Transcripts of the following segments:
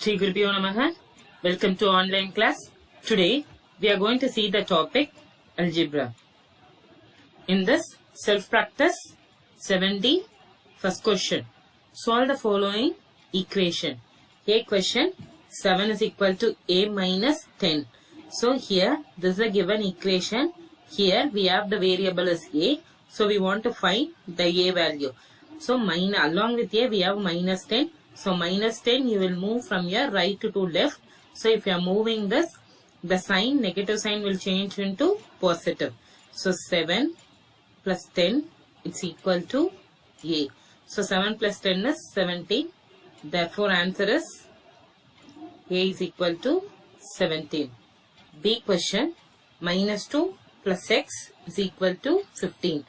Shri Gurubhyo Namaha. Welcome to online class. Today we are going to see the topic algebra. In this self-practice 7D, first question. Solve the following equation. A question 7 is equal to a minus 10. So here this is a given equation. Here we have the variable as a. So we want to find the a value. So along with a we have minus 10. So minus 10 you will move from your right to left. So if you are moving this, the sign, negative sign will change into positive. So 7 plus 10 it's equal to a. So 7 plus 10 is 17. Therefore answer is a is equal to 17. B question, minus 2 plus x is equal to 15.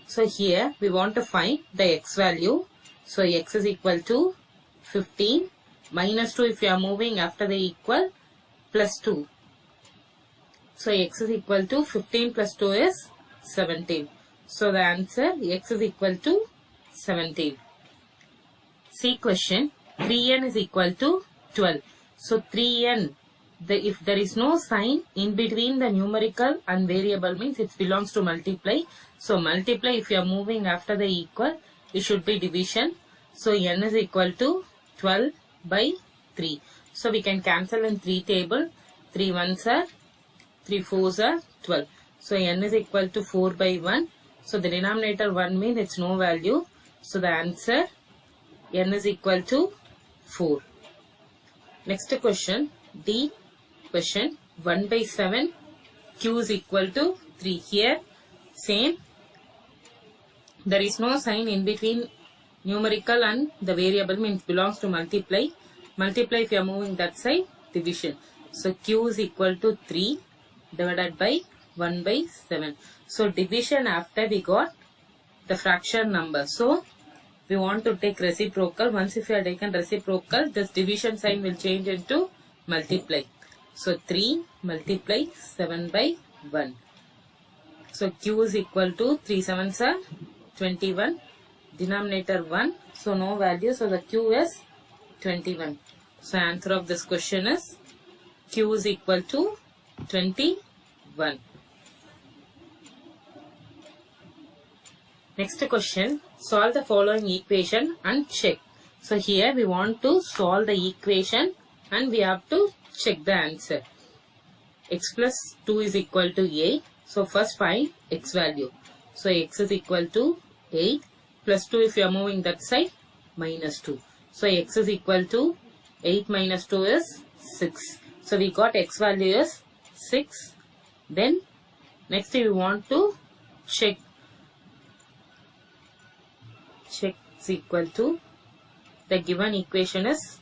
So here we want to find the x value. So x is equal to 15 minus 2 if you are moving after the equal plus 2. So x is equal to 15 plus 2 is 17. So the answer x is equal to 17. C question, 3n is equal to 12. So 3n, if there is no sign in between the numerical and variable means it belongs to multiply. So multiply if you are moving after the equal, it should be division. So n is equal to 12 by 3. So we can cancel in 3 table. 3 ones are, 3 fours are 12. So n is equal to 4 by 1. So the denominator 1 means it's no value. So the answer n is equal to 4. Next question, D question, 1 by 7 q is equal to 3. Here same, there is no sign in between numerical and the variable means belongs to multiply. Multiply if you are moving that side, division. So q is equal to 3 divided by 1 by 7. So division after we got the fraction number. So we want to take reciprocal. Once if you have taken reciprocal, this division sign will change into multiply. So 3 multiply 7 by 1. So q is equal to 3 sevens are 21. Denominator 1. So no value. So the q is 21. So answer of this question is q is equal to 21. Next question, solve the following equation and check. So here we want to solve the equation and we have to check the answer. X plus 2 is equal to 8. So first find x value. So x is equal to 8 plus 2 if you are moving that side, minus 2. So x is equal to 8 minus 2 is 6. So we got x value is 6. Then next we want to check is equal to, the given equation is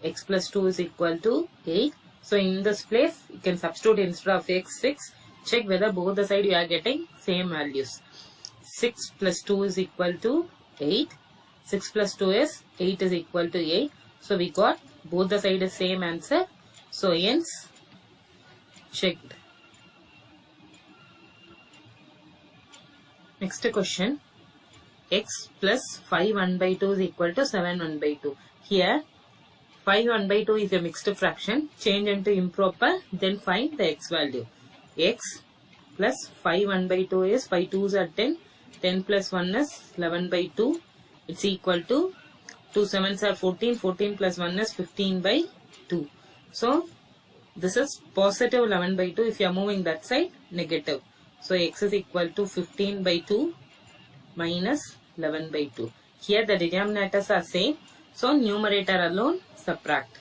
x plus 2 is equal to 8. So in this place you can substitute instead of x 6. Check whether both the side you are getting same values. 6 plus 2 is equal to 8. 6 plus 2 is 8 is equal to 8. So we got both the side is same answer. So hence checked. Next question, x plus 5 1 by 2 is equal to 7 1 by 2. Here 5 1 by 2 is a mixed fraction. Change into improper, then find the x value. X plus 5 1 by 2 is 5 2s are 10. 10 plus 1 is 11 by 2. It's equal to 2 7s are 14. 14 plus 1 is 15 by 2. So this is positive 11 by 2. If you are moving that side, negative. So x is equal to 15 by 2 minus 11 by 2. Here the denominators are same. So numerator alone subtract.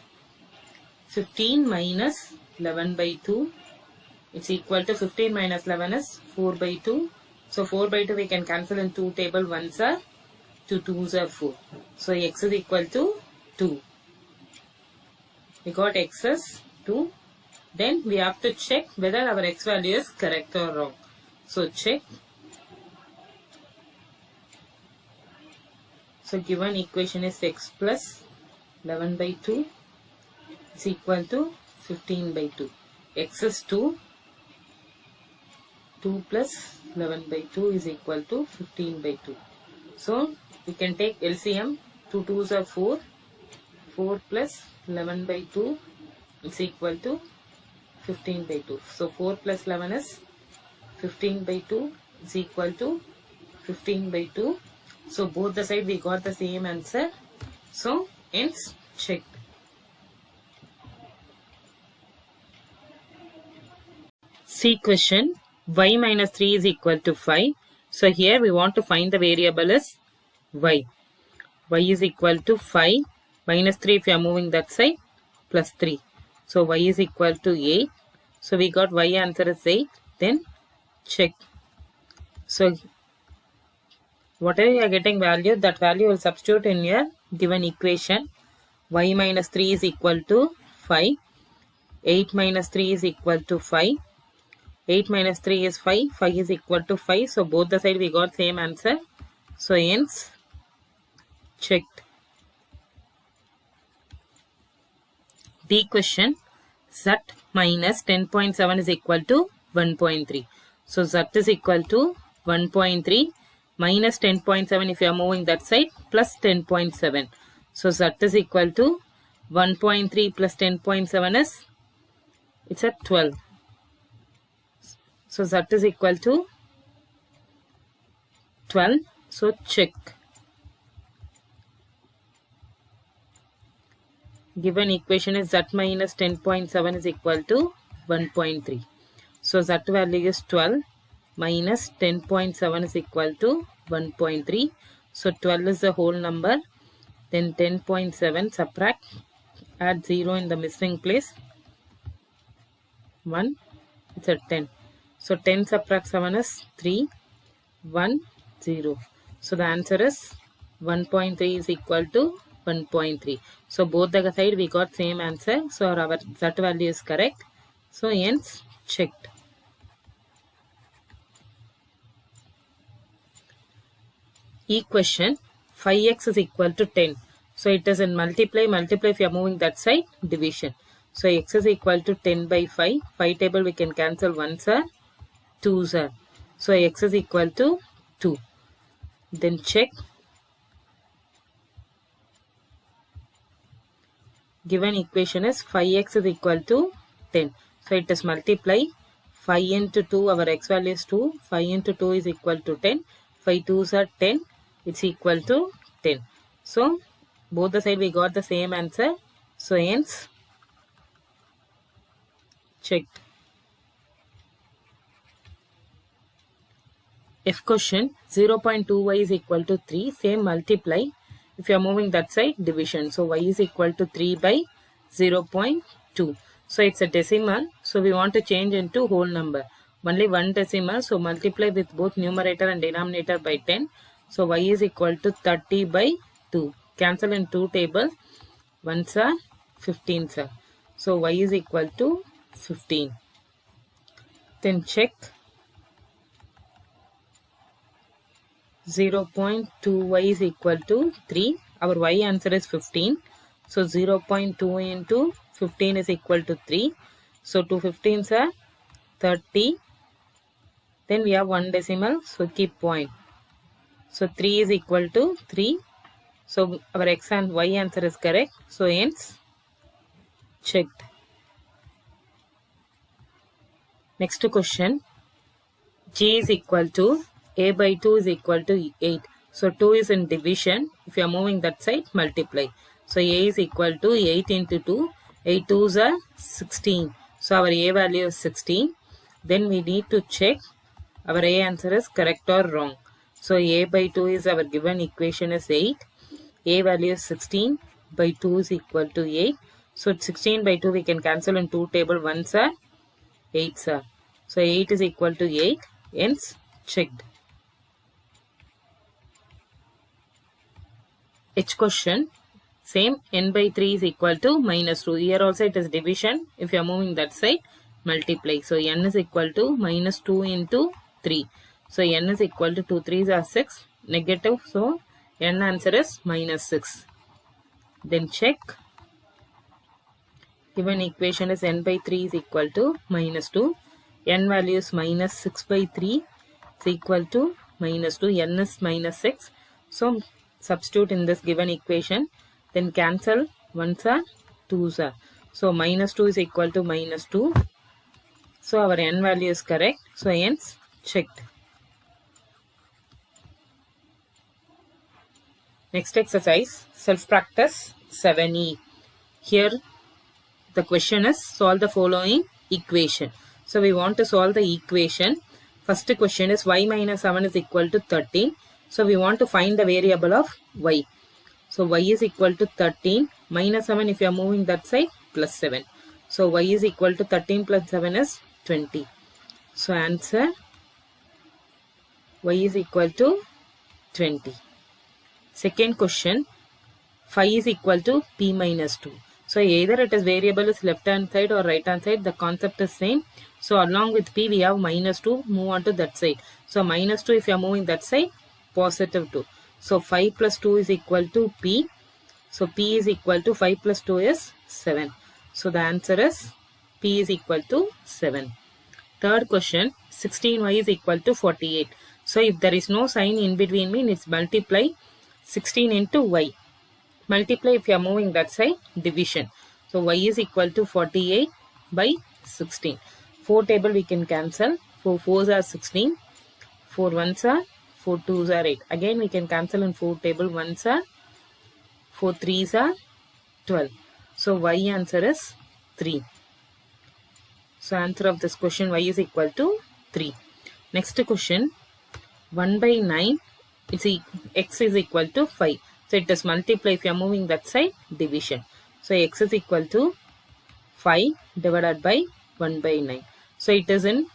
15 minus 11 by 2. It's equal to 15 minus 11 is 4 by 2. So 4 by 2 we can cancel in 2 table. 1s are 2 2s are 4. So x is equal to 2. We got x is 2. Then we have to check whether our x value is correct or wrong. So check. So given equation is x plus 11 by 2 is equal to 15 by 2. X is 2. 2 plus 11 by 2 is equal to 15 by 2. So we can take LCM. 2 2s are 4. 4 plus 11 by 2 is equal to 15 by 2. So 4 plus 11 is 15 by 2 is equal to 15 by 2. So both the side we got the same answer. So hence checked. See question, y minus 3 is equal to 5. So here we want to find the variable is y. Y is equal to 5 minus 3 if you are moving that side plus 3. So y is equal to 8. So we got y answer is 8. Then check. So whatever you are getting value, that value will substitute in your given equation. Y minus 3 is equal to 5. 8 minus 3 is equal to 5. 8 minus 3 is 5. 5 is equal to 5. So both the side we got same answer. So hence checked. D question, z minus 10.7 is equal to 1.3. So z is equal to 1.3 minus 10.7 if you are moving that side plus 10.7. So z is equal to 1.3 plus 10.7 is, it's at 12. So z is equal to 12. So check. Given equation is z minus 10.7 is equal to 1.3. So z value is 12 minus 10.7 is equal to 1.3. So 12 is the whole number. Then 10.7 subtract, add 0 in the missing place. 1, it's at 10. So 10 subtract 7 is 3, 1, 0. So the answer is 1.3 is equal to 1.3. So both the side we got same answer. So our z value is correct. So hence checked. E question, 5x is equal to 10. So it is in multiply if you are moving that side, division. So x is equal to 10 by 5. 5 table we can cancel 1 sir, 2 sir. So x is equal to 2. Then check. Given equation is 5x is equal to 10. So it is multiply 5 into 2, our x value is 2. 5 into 2 is equal to 10. 5 2s are 10. It's equal to 10. So both the side we got the same answer. So hence checked. F question, 0.2y is equal to 3. Same multiply. If you are moving that side, division. So y is equal to 3 by 0.2. So it's a decimal. So we want to change into whole number. Only one decimal. So multiply with both numerator and denominator by 10. So y is equal to 30 by 2. Cancel in 2 table. 1s are 15s are. So y is equal to 15. Then check. 0.2y is equal to 3. Our y answer is 15. So 0.2 into 15 is equal to 3. So 2 15s are 30. Then we have one decimal. So keep point. So 3 is equal to 3. So our x and y answer is correct. So hence checked. Next question. G is equal to a by 2 is equal to 8. So 2 is in division. If you are moving that side, multiply. So a is equal to 8 into 2. 8 2s are 16. So our a value is 16. Then we need to check our a answer is correct or wrong. So a by 2 is our given equation is 8. A value is 16 by 2 is equal to 8. So 16 by 2 we can cancel in 2 table. 1s are 8s are. So 8 is equal to 8. Hence checked. H question, same n by 3 is equal to minus 2. Here also it is division. If you are moving that side, multiply. So n is equal to minus 2 into 3. So n is equal to 2 3s are 6. Negative. So n answer is minus 6. Then check. Given equation is n by 3 is equal to minus 2. N value is minus 6 by 3 is equal to minus 2. N is minus 6. So substitute in this given equation. Then cancel 1s are 2s are. So minus 2 is equal to minus 2. So our n value is correct. So hence checked. Next exercise, self-practice 7e. Here the question is solve the following equation. So we want to solve the equation. First question is y minus 7 is equal to 13. So we want to find the variable of y. So y is equal to 13 minus 7 if you are moving that side plus 7. So y is equal to 13 plus 7 is 20. So answer y is equal to 20. Second question, phi is equal to p minus 2. So either it is variable is left hand side or right hand side, the concept is same. So along with p we have minus 2, move on to that side. So minus 2 if you are moving that side, positive 2. So 5 plus 2 is equal to p. So p is equal to 5 plus 2 is 7. So the answer is p is equal to 7. Third question, 16y is equal to 48. So if there is no sign in between means multiply 16 into y. Multiply if you are moving that side, division. So y is equal to 48 by 16. 4 table we can cancel. 4 4s are 16. 4 1s are 4 2s are 8. Again we can cancel in 4 table. 1s are 4 3s are 12. So y answer is 3. So answer of this question, y is equal to 3. Next question, 1 by 9, x is equal to 5. So it is multiply if you are moving that side, division. So x is equal to 5 divided by 1 by 9. So it is in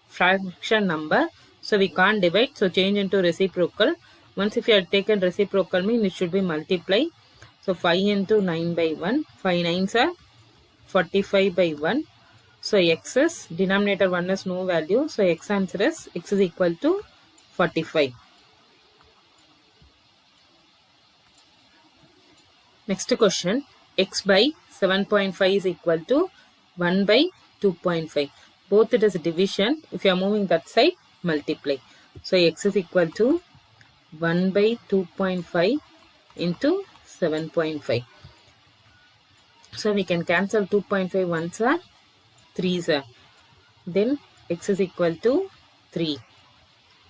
fraction number. So we can't divide. So change into reciprocal. Once if you have taken reciprocal mean it should be multiply. So 5 into 9 by 1. 5 9s are 45 by 1. So x is, denominator 1 is no value. So x answer is, x is equal to 45. Next question, x by 7.5 is equal to 1 by 2.5. Both it is division. If you are moving that side, multiply. So x is equal to 1 by 2.5 into 7.5. So we can cancel 2.5 ones are 3s are. Then x is equal to 3.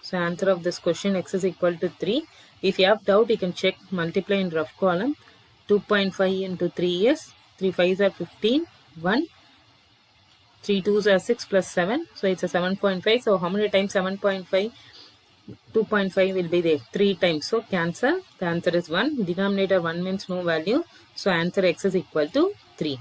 So answer of this question, x is equal to 3. If you have doubt, you can check, multiply in rough column. 2.5 into 3 is 3 5s are 15, 1, 3 2s are 6 plus 7. So it's a 7.5. So how many times 7.5? 2.5 will be there 3 times. So cancel. The answer is 1. Denominator 1 means no value. So answer x is equal to 3.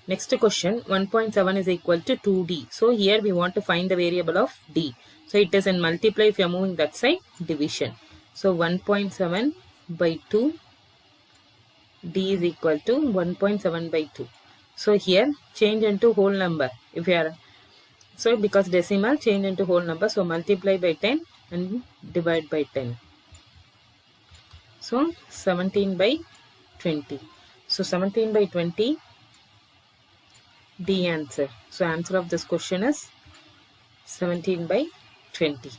Next question, 1.7 is equal to 2d. So here we want to find the variable of d. So it is in multiply if you are moving that side, division. So 1.7 by 2, d is equal to 1.7 by 2. So here change into whole number. If you are, so because decimal, change into whole number. So multiply by 10 and divide by 10. So 17 by 20. So 17 by 20, D answer. So answer of this question is 17 by 20.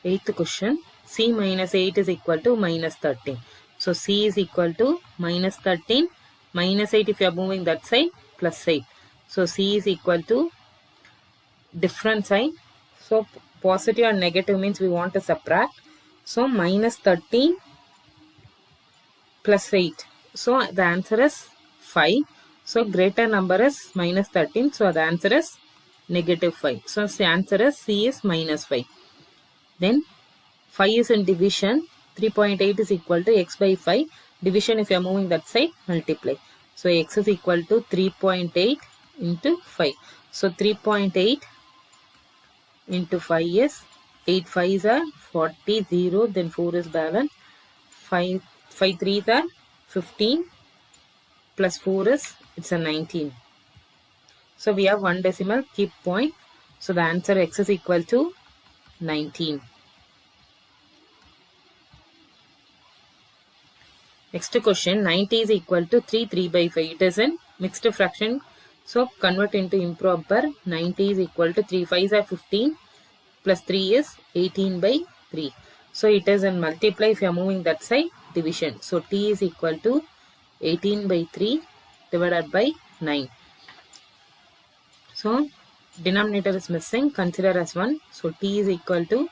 Eighth question, C minus 8 is equal to minus 13. So C is equal to minus 13, minus 8 if you are moving that side, plus 8. So C is equal to different sign. So positive and negative means we want to subtract. So minus 13 plus 8. So the answer is 5. So greater number is minus 13. So the answer is negative 5. So the answer is C is minus 5. Then 5 is in division. 3.8 is equal to x by 5. Division if you are moving that side, multiply. So x is equal to 3.8 into 5. So 3.8 into 5 is 8 5s are 40, 0, then 4 is balance. 5 3s are 15 plus 4 is, it's a 19. So we have one decimal, keep point. So the answer x is equal to 19. Next question, 90 is equal to 3 by 5. It is in mixed fraction. So convert into improper. 90 is equal to 3 5s are 15 plus 3 is 18 by 3. So it is in multiply. If you are moving that side, division. So t is equal to 18 by 3 divided by 9. So denominator is missing. Consider as 1. So t is equal to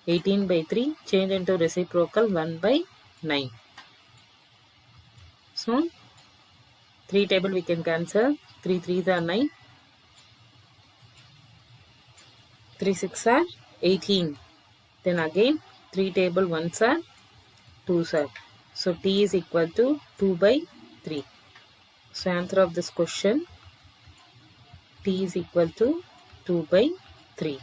18 by 3. Change into reciprocal 1 by 9. So 3 table we can cancel. 3 3s are 9. 3 6 are 18. Then again 3 table 1s are 2s are. So t is equal to 2 by 3. So answer of this question, t is equal to 2 by 3.